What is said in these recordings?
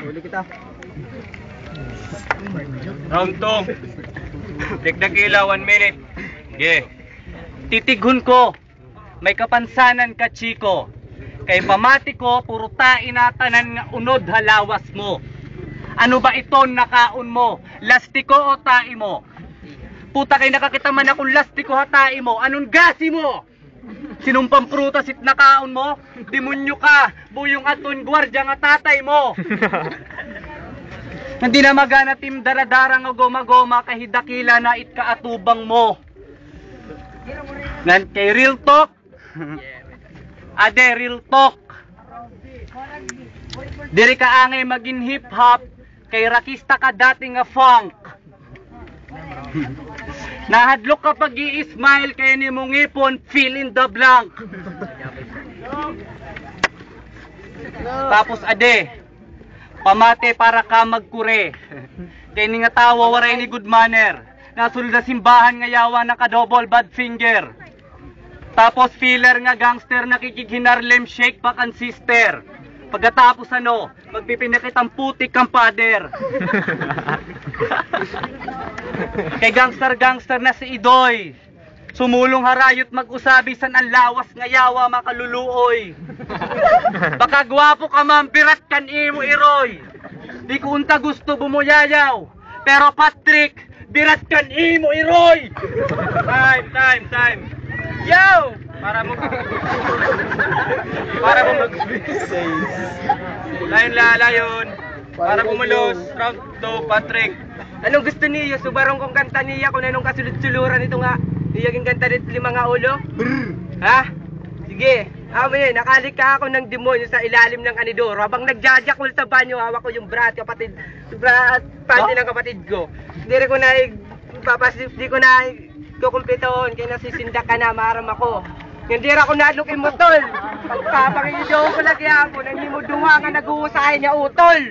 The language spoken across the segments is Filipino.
Huli kita. Round 2. Dagdagila, 1 minute. Titighun ko. May kapansanan ka, chiko. Kay pamati ko, puro tainatanan nga unod halawas mo. Ano ba ito nakaon mo? Lastiko o tai mo? Puta kay nakakita man akong lastiko ha tai mo. Anong gasi mo? Sinumpang prutas it nakaon mo? Demonyo ka, buyong aton gwardya nga tatay mo. Hindi na magana tim daradara nga goma-goma kahidakila na it kaatubang mo. Nan kay real talk. Ade real talk. Diri ka angay maging hip hop kay rakista ka dati nga funk. Nahadlok ka pag i-smile kaya ni mong ipon fill in the blank. Tapos ade pamate para ka magkure. Kay ni nga tawa waray ni good manner. Nasulod na simbahan nga yawa naka double bad finger. Tapos filler nga gangster nakikighinarlem shake back and sister. Pagkatapos ano, magpipinakit ang putik kang pader. Kay gangster na si Idoy. Sumulong harayot mag-usabi san ang lawas nga yawa makaluluoy. Baka gwapo ka man, pirat kan imo iroy. Di ko unta gusto bumuyayaw. Pero Patrick, birat kan imo iroy. Time. Yo! Para mo layon. Para bumulos. Round 2, Patrick. Anong gusto niyo? Subarong kong kanta niya kung anong kasulod-suluran ito nga. Iyaging kanta dito 5 nga ulo. Ha? Sige. Amin, nakalik ka ako ng demonyo sa ilalim ng anidoro. Habang nagjajakul sa banyo, hawak ko yung brat panty ng kapatid ko. Di ko na kukumpitoon, kaya nasisindak ka na, maram ako. Hindi ako nalukin mo, tol. Pagpapangidaw ko lagi ako, nang hindi mo dunga nga nag-uusay niya, utol.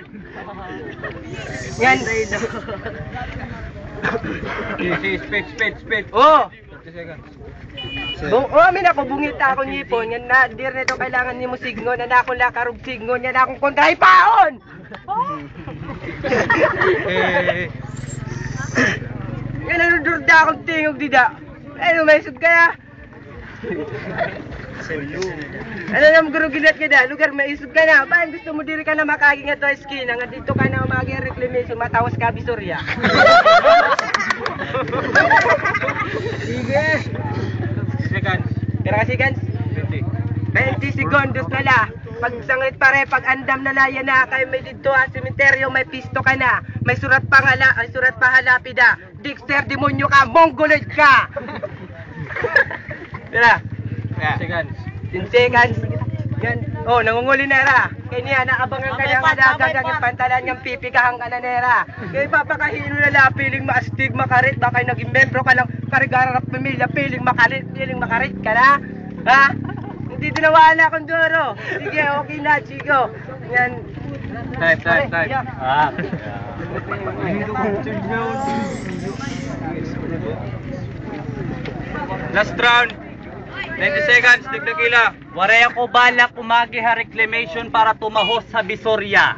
Yan. Speed. Oh. 30 seconds. Amin ako, bungita ako ngipon. Yan na, dir nito kailangan niyo mo signon. Yan akong lakarog signon. Yan akong kontrahi paon. Yan ano durda akong tingog dida. Ano may sud kaya? Ano naman guro gilat ka da? Lugar may isog ka na. Bayan gusto mo diri ka na makaging ato eskin. Nga dito ka na umagi reclamation matawas ka bisorya. Sige. Seconds. Kira ka seconds? 20 secondos na la. Pag sangit pare, pag andam na la yan na. Kaya may dito ha, sementeryo, may pisto ka na. May surat pa halapida. Dexter, demonyo ka, mongoloid ka. Tira. 10 seconds. 10 seconds. Yan. Oh, nangunguli na ra. Kaya niya, naabangan ka niya nga dagat ang pantalan niyang pipikahan ka na nera. Kaya papakahino na la, piling maastig makarit. Baka naging membro ka ng karigarap pamilya, piling makarit ka na. Ha? Hindi dinawala akong duro. Sige, okay na, chico. Yan. Time. Last round. 90 seconds, dagdagila. Waray ako balak umagi ha reclamation para tumahos sa Bisorya.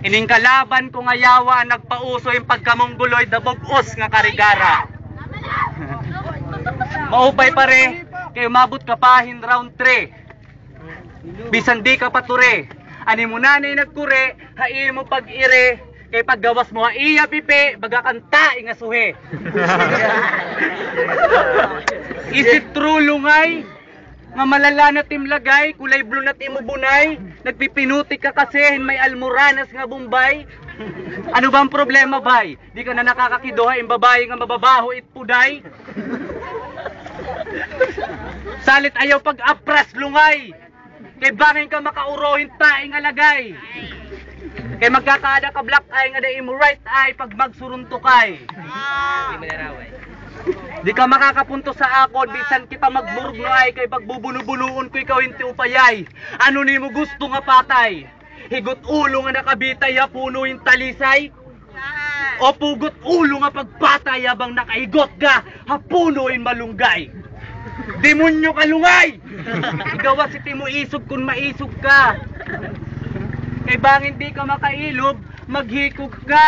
Ining kalaban ko nga yawa nagpauso yung pagkamongguloy da bugos nga karigara. Maupay pare, kay umabot ka pahin round 3. Bisan di ka pature. Ani mo nanay nagkure, hain mo pag-ire, kay paggawas mo iya pipe, baga kanta nga suhe. Is it true lungay? Nga malala na timlagay, kulay blue na timubunay, nagpipinuti ka kasi may almoranas nga bumbay. Ano ba ang problema bay? Di ka na nakakakiduha yung babae nga mababaho itpuday? Salit ayaw pag-apras lungay, kay bangin ka makaurohin taing alagay. Kay magkakaada ka black eye nga da imo right eye pag magsuruntukay. Hindi mo naraway. Di ka makakapunto sa akon, bisan kita magburgno ay kay pagbubuno-bunuon ko ikaw hindi upayay. Ano ni mo gusto nga patay? Higot ulo nga nakabitay puno yung talisay? O pugot ulo nga pagpatay abang nakahigot ka, hapuno yung malunggay? Demonyo ka lungay! Igawa si Timo isog kung maisog ka. Kay bangin di ka makailob, maghikog ka.